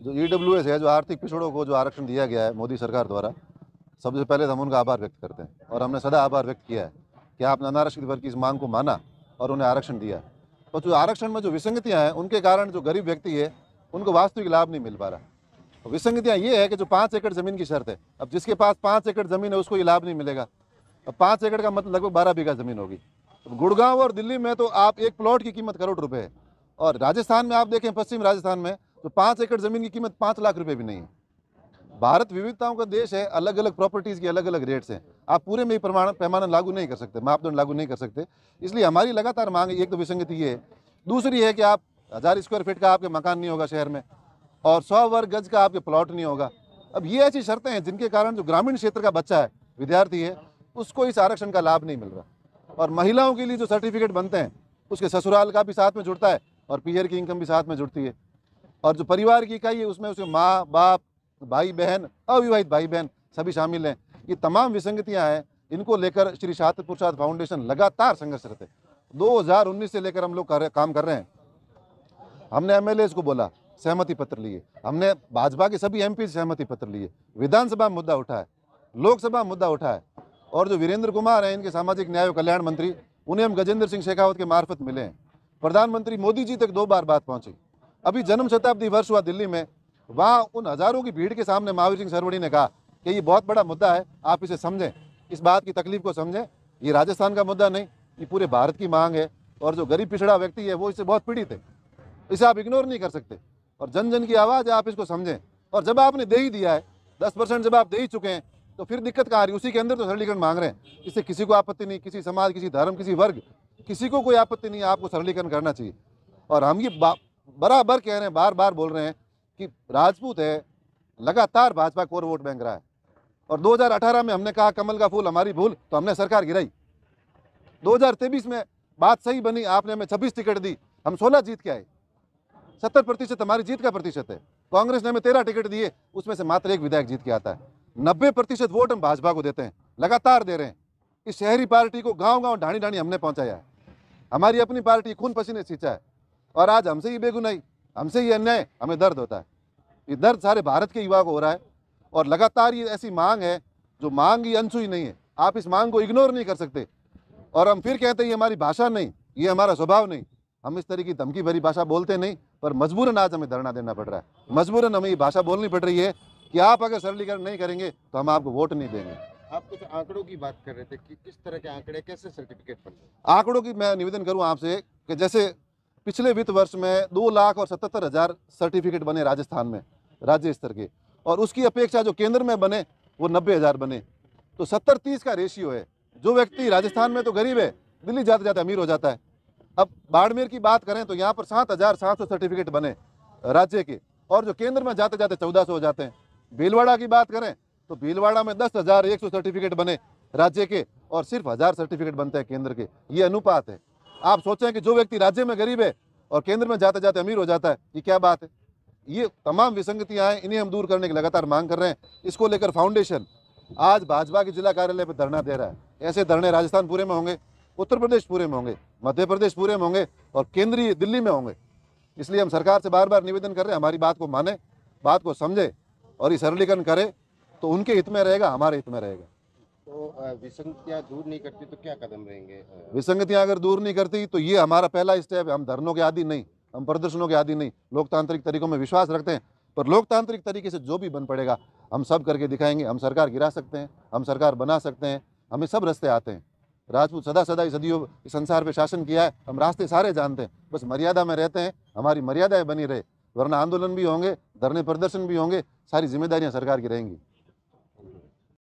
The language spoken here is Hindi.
जो ईडब्ल्यूएस है, जो आर्थिक पिछड़ों को जो आरक्षण दिया गया है मोदी सरकार द्वारा, सबसे पहले हम उनका आभार व्यक्त करते हैं और हमने सदा आभार व्यक्त किया है कि आपने अनारक्षित वर्ग की इस मांग को माना और उन्हें आरक्षण दिया। तो जो आरक्षण में जो विसंगतियां हैं, उनके कारण जो गरीब व्यक्ति है उनको वास्तविक लाभ नहीं मिल पा रहा। तो विसंगतियां ये है कि जो 5 एकड़ जमीन की शर्त है, अब जिसके पास 5 एकड़ जमीन है उसको ये लाभ नहीं मिलेगा। अब 5 एकड़ का मतलब लगभग 12 बीघा जमीन होगी। तो गुड़गांव और दिल्ली में तो आप एक प्लॉट की कीमत करोड़ रुपए है, और राजस्थान में आप देखें, पश्चिम राजस्थान में तो 5 एकड़ जमीन की कीमत 5 लाख रुपए भी नहीं है। भारत विविधताओं का देश है, अलग अलग प्रॉपर्टीज की अलग अलग रेट्स हैं। आप पूरे में ही पैमाना लागू नहीं कर सकते, मापदंड लागू नहीं कर सकते। इसलिए हमारी लगातार मांग है। एक तो विसंगति ये है, दूसरी है कि आप 1000 स्क्वायर फीट का आपके मकान नहीं होगा शहर में, और 100 वर्ग गज का आपके प्लॉट नहीं होगा। अब ये ऐसी शर्तें हैं जिनके कारण जो ग्रामीण क्षेत्र का बच्चा है, विद्यार्थी है, उसको इस आरक्षण का लाभ नहीं मिल रहा। और महिलाओं के लिए जो सर्टिफिकेट बनते हैं उसके ससुराल का भी साथ में जुड़ता है और पीयर की इनकम भी साथ में जुड़ती है। और जो परिवार की इकाई है उसमें उसके माँ बाप, भाई बहन, अविवाहित भाई बहन सभी शामिल हैं। ये तमाम विसंगतियां हैं, इनको लेकर श्री छात्र प्रसाद फाउंडेशन लगातार संघर्षरत है। 2019 से लेकर हम लोग काम कर रहे हैं। हमने एमएलए को बोला, सहमति पत्र लिए, हमने भाजपा के सभी एमपी से सहमति पत्र लिए, विधानसभा में मुद्दा उठा है, लोकसभा में मुद्दा उठा है। और जो वीरेंद्र कुमार हैं, इनके सामाजिक न्याय और कल्याण मंत्री, उन्हें हम गजेंद्र सिंह शेखावत के मार्फत मिले हैं। प्रधानमंत्री मोदी जी तक 2 बार बात पहुंची। अभी जन्म शताब्दी वर्ष हुआ दिल्ली में, वहाँ उन हजारों की भीड़ के सामने महावीर सिंह सरवड़ी ने कहा कि ये बहुत बड़ा मुद्दा है, आप इसे समझें, इस बात की तकलीफ को समझें। ये राजस्थान का मुद्दा नहीं, ये पूरे भारत की मांग है। और जो गरीब पिछड़ा व्यक्ति है वो इससे बहुत पीड़ित है, इसे आप इग्नोर नहीं कर सकते। और जन जन की आवाज़ है, आप इसको समझें। और जब आपने दे ही दिया है, 10% जब आप दे ही चुके हैं, तो फिर दिक्कत कहाँ आ रही? उसी के अंदर तो सरलीकरण मांग रहे हैं। इससे किसी को आपत्ति नहीं, किसी समाज, किसी धर्म, किसी वर्ग, किसी को कोई आपत्ति नहीं है। आपको सरलीकरण करना चाहिए। और हम ये बराबर कह रहे हैं, बार बार बोल रहे हैं कि राजपूत है, लगातार भाजपा कोर वोट बैंक रहा है। और 2018 में हमने कहा कमल का फूल हमारी भूल, तो हमने सरकार गिराई। 2023 में बात सही बनी, आपने हमें 26 टिकट दी, हम 16 जीत के आए। 70% हमारी जीत का प्रतिशत है। कांग्रेस ने हमें 13 टिकट दिए, उसमें से मात्र 1 विधायक जीत के आता है। 90% वोट हम भाजपा को देते हैं, लगातार दे रहे हैं। इस शहरी पार्टी को गांव गांव ढाणी ढाणी हमने पहुंचाया है। हमारी अपनी पार्टी खून पसीने सींचा है। और आज हमसे ही बेगुनाही, हमसे ही अन्याय, हमें दर्द होता है। ये दर्द सारे भारत के युवा को हो रहा है। और लगातार ये ऐसी मांग है, जो मांग ये अनसुई नहीं है। आप इस मांग को इग्नोर नहीं कर सकते। और हम फिर कहते हैं ये हमारी भाषा नहीं, ये हमारा स्वभाव नहीं। हम इस तरह की धमकी भरी भाषा बोलते नहीं, पर मजबूरन आज हमें धरना देना पड़ रहा है। मजबूरन हमें ये भाषा बोलनी पड़ रही है कि आप अगर सरलीकरण नहीं करेंगे तो हम आपको वोट नहीं देंगे। आप कुछ आंकड़ों की बात कर रहे थे कि किस तरह के आंकड़े, कैसे सर्टिफिकेट बन रहे? आंकड़ों की मैं निवेदन करूं आपसे कि जैसे पिछले वित्त वर्ष में 2,77,000 सर्टिफिकेट बने राजस्थान में, राज्य स्तर के, और उसकी अपेक्षा जो केंद्र में बने वो 90,000 बने। तो 70-30 का रेशियो है। जो व्यक्ति राजस्थान में तो गरीब है, दिल्ली जाते जाते अमीर हो जाता है। अब बाड़मेर की बात करें तो यहाँ पर 7,700 सर्टिफिकेट बने राज्य के, और जो केंद्र में जाते जाते 1,400 हो जाते हैं। भीलवाड़ा की बात करें तो भीलवाड़ा में 10,100 सर्टिफिकेट बने राज्य के, और सिर्फ 1,000 सर्टिफिकेट बनते हैं केंद्र के। ये अनुपात है। आप सोचें कि जो व्यक्ति राज्य में गरीब है और केंद्र में जाते जाते अमीर हो जाता है, ये क्या बात है? ये तमाम विसंगतियां हैं, इन्हें हम दूर करने की लगातार मांग कर रहे हैं। इसको लेकर फाउंडेशन आज भाजपा के जिला कार्यालय पर धरना दे रहा है। ऐसे धरने राजस्थान पूरे में होंगे, उत्तर प्रदेश पूरे में होंगे, मध्य प्रदेश पूरे में होंगे, और केंद्रीय दिल्ली में होंगे। इसलिए हम सरकार से बार बार निवेदन कर रहे हैं, हमारी बात को माने, बात को समझे और ये सरलीकरण करे, तो उनके हित में रहेगा, हमारे हित में रहेगा। तो विसंगतियां दूर नहीं करती तो क्या कदम रहेंगे? विसंगतियां अगर दूर नहीं करती तो ये हमारा पहला स्टेप है। हम धरनों के आदी नहीं, हम प्रदर्शनों के आदी नहीं, लोकतांत्रिक तरीकों में विश्वास रखते हैं। पर लोकतांत्रिक तरीके से जो भी बन पड़ेगा हम सब करके दिखाएंगे। हम सरकार गिरा सकते हैं, हम सरकार बना सकते हैं, हमें सब रास्ते आते हैं। राजपूत सदा सदा सदियों इस संसार पे शासन किया है, हम रास्ते सारे जानते हैं। बस मर्यादा में रहते हैं, हमारी मर्यादाएं बनी रहे, वरना आंदोलन भी होंगे, धरने प्रदर्शन भी होंगे, सारी जिम्मेदारियां सरकार की रहेंगी।